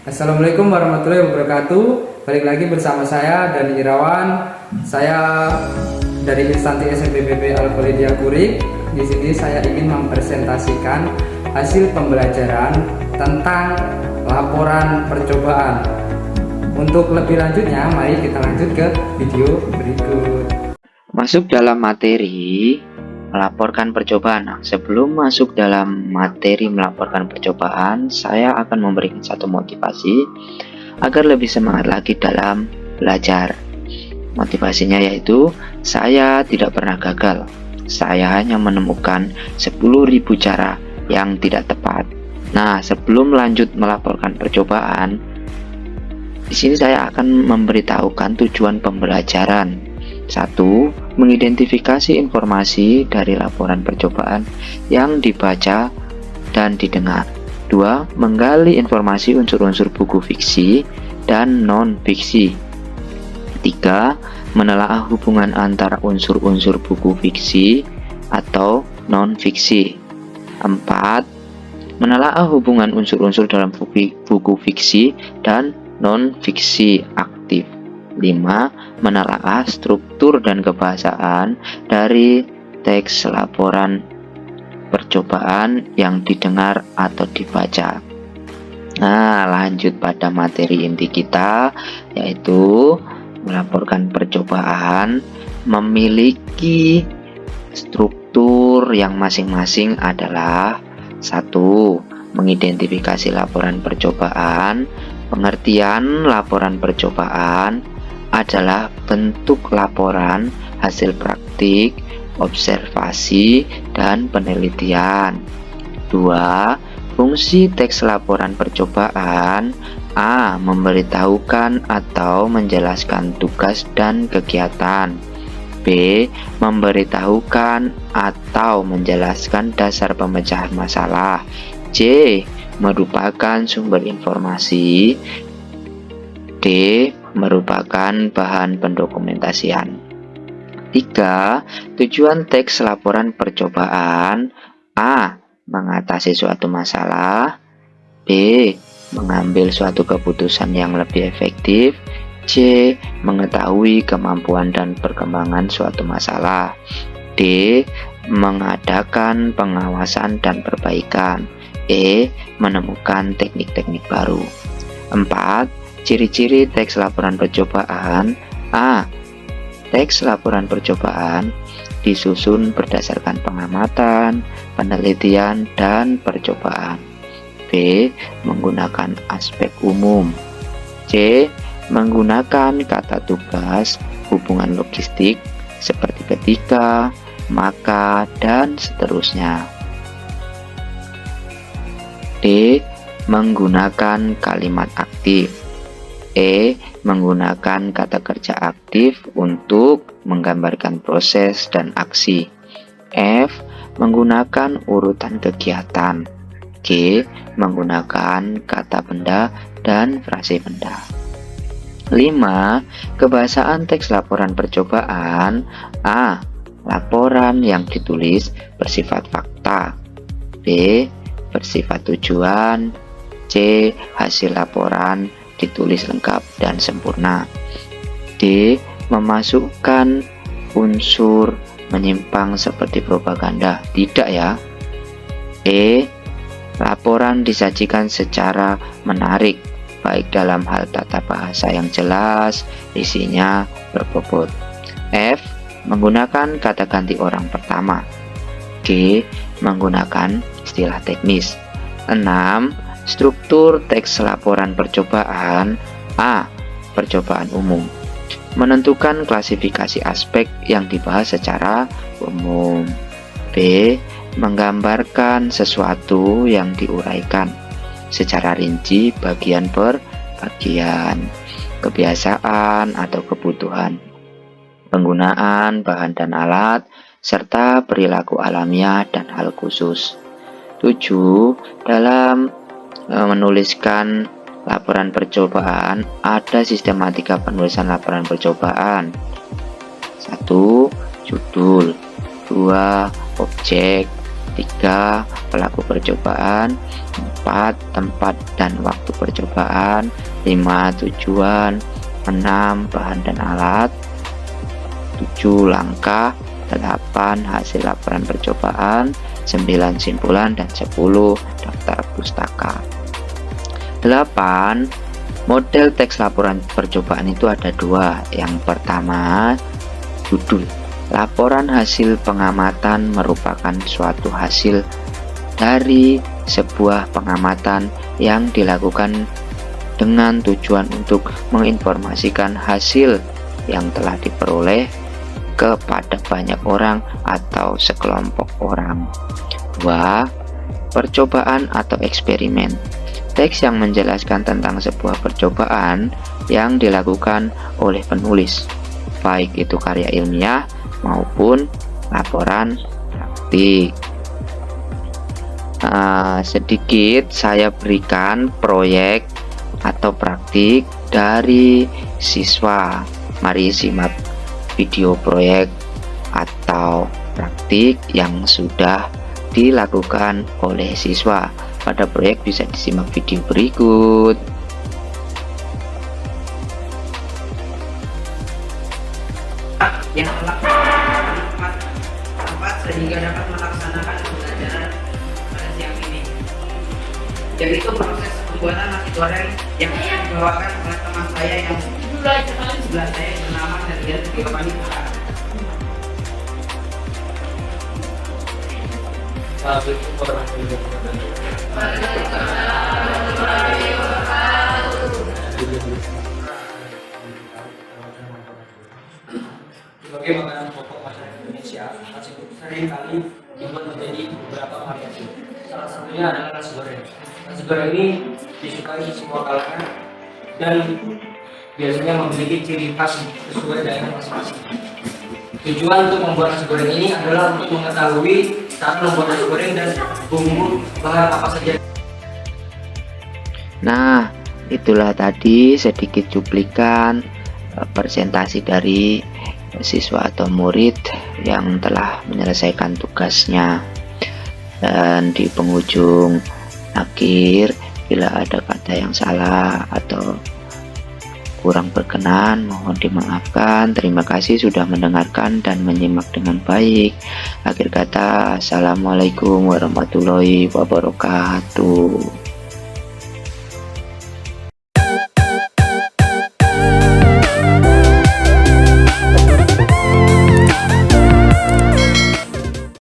Assalamualaikum warahmatullahi wabarakatuh. Balik lagi bersama saya Dani Irawan. Saya dari instansi SMPPB Al-Khalidiah Kurik. Di sini saya ingin mempresentasikan hasil pembelajaran tentang laporan percobaan. Untuk lebih lanjutnya, mari kita lanjut ke video berikut. Masuk dalam materi melaporkan percobaan. Nah, sebelum masuk dalam materi melaporkan percobaan, saya akan memberikan satu motivasi agar lebih semangat lagi dalam belajar. Motivasinya yaitu saya tidak pernah gagal. Saya hanya menemukan 10.000 cara yang tidak tepat. Nah, sebelum lanjut melaporkan percobaan, di sini saya akan memberitahukan tujuan pembelajaran. 1. Mengidentifikasi informasi dari laporan percobaan yang dibaca dan didengar. 2. Menggali informasi unsur-unsur buku fiksi dan non-fiksi. 3. Menelaah hubungan antara unsur-unsur buku fiksi atau non-fiksi. 4. Menelaah hubungan unsur-unsur dalam buku fiksi dan non-fiksi aktif. 5. Menelaah struktur dan kebahasaan dari teks laporan percobaan yang didengar atau dibaca. Nah, lanjut pada materi inti kita, yaitu melaporkan percobaan memiliki struktur yang masing-masing adalah 1. Mengidentifikasi laporan percobaan. Pengertian laporan percobaan adalah bentuk laporan hasil praktik, observasi, dan penelitian. 2. Fungsi teks laporan percobaan. A. Memberitahukan atau menjelaskan tugas dan kegiatan. B. Memberitahukan atau menjelaskan dasar pemecahan masalah. C. Merupakan sumber informasi. D. Merupakan bahan pendokumentasian. 3. Tujuan teks laporan percobaan. A. Mengatasi suatu masalah. B. Mengambil suatu keputusan yang lebih efektif. C. Mengetahui kemampuan dan perkembangan suatu masalah. D. Mengadakan pengawasan dan perbaikan. E. Menemukan teknik-teknik baru. 4. Ciri-ciri teks laporan percobaan. A. Teks laporan percobaan disusun berdasarkan pengamatan, penelitian, dan percobaan. B. Menggunakan aspek umum. C. Menggunakan kata tugas, hubungan logistik seperti ketika, maka, dan seterusnya. D. Menggunakan kalimat aktif. E. Menggunakan kata kerja aktif untuk menggambarkan proses dan aksi. F. Menggunakan urutan kegiatan. G. Menggunakan kata benda dan frase benda. 5. Kebahasaan teks laporan percobaan. A. Laporan yang ditulis bersifat fakta. B. Bersifat tujuan. C. Hasil laporan ditulis lengkap dan sempurna. D. Memasukkan unsur menyimpang seperti propaganda. Tidak ya. E. Laporan disajikan secara menarik, baik dalam hal tata bahasa yang jelas, isinya berbobot. F. Menggunakan kata ganti orang pertama. G. Menggunakan istilah teknis. 6. Struktur teks laporan percobaan. A. Percobaan umum. Menentukan klasifikasi aspek yang dibahas secara umum. B. Menggambarkan sesuatu yang diuraikan secara rinci bagian per bagian. Kebiasaan atau kebutuhan, penggunaan bahan dan alat, serta perilaku alamiah dan hal khusus. 7. Dalam menuliskan laporan percobaan, ada sistematika penulisan laporan percobaan. 1. Judul. 2. Objek. 3. Pelaku percobaan. 4. Tempat dan waktu percobaan. 5. Tujuan. 6. Bahan dan alat. 7. Langkah. 8. Hasil laporan percobaan. 9. Simpulan. Dan 10. Daftar pustaka. 8. Model teks laporan percobaan itu ada 2. Yang pertama, judul. Laporan hasil pengamatan merupakan suatu hasil dari sebuah pengamatan yang dilakukan dengan tujuan untuk menginformasikan hasil yang telah diperoleh kepada banyak orang atau sekelompok orang. 2. Percobaan atau eksperimen. Teks yang menjelaskan tentang sebuah percobaan yang dilakukan oleh penulis, baik itu karya ilmiah maupun laporan praktik. Sedikit saya berikan proyek atau praktik dari siswa. Mari simak video proyek atau praktik yang sudah dilakukan oleh siswa. Pada proyek bisa disimak video berikut. Yang telah tempat sehingga dapat melaksanakan pembelajaran pada siang ini, yaitu proses pembuatan nasi goreng yang dibawakan oleh teman saya yang sebelah saya bernama Nadia Tiawani. Sebagai makanan pokok masyarakat Indonesia, nasi sering kali dibuat menjadi beberapa variasi. Salah satunya adalah nasi goreng. Nasi goreng ini disukai semua kalangan dan biasanya memiliki ciri khas sesuai daerah masing-masing. Tujuan untuk membuat nasi goreng ini adalah untuk mengetahui cara membuat nasi goreng dan bumbu bahan apa saja. Nah, itulah tadi sedikit cuplikan presentasi dari siswa atau murid yang telah menyelesaikan tugasnya. Dan di penghujung akhir, bila ada kata yang salah atau kurang berkenan, mohon dimaafkan. Terima kasih sudah mendengarkan dan menyimak dengan baik. Akhir kata, assalamualaikum warahmatullahi wabarakatuh.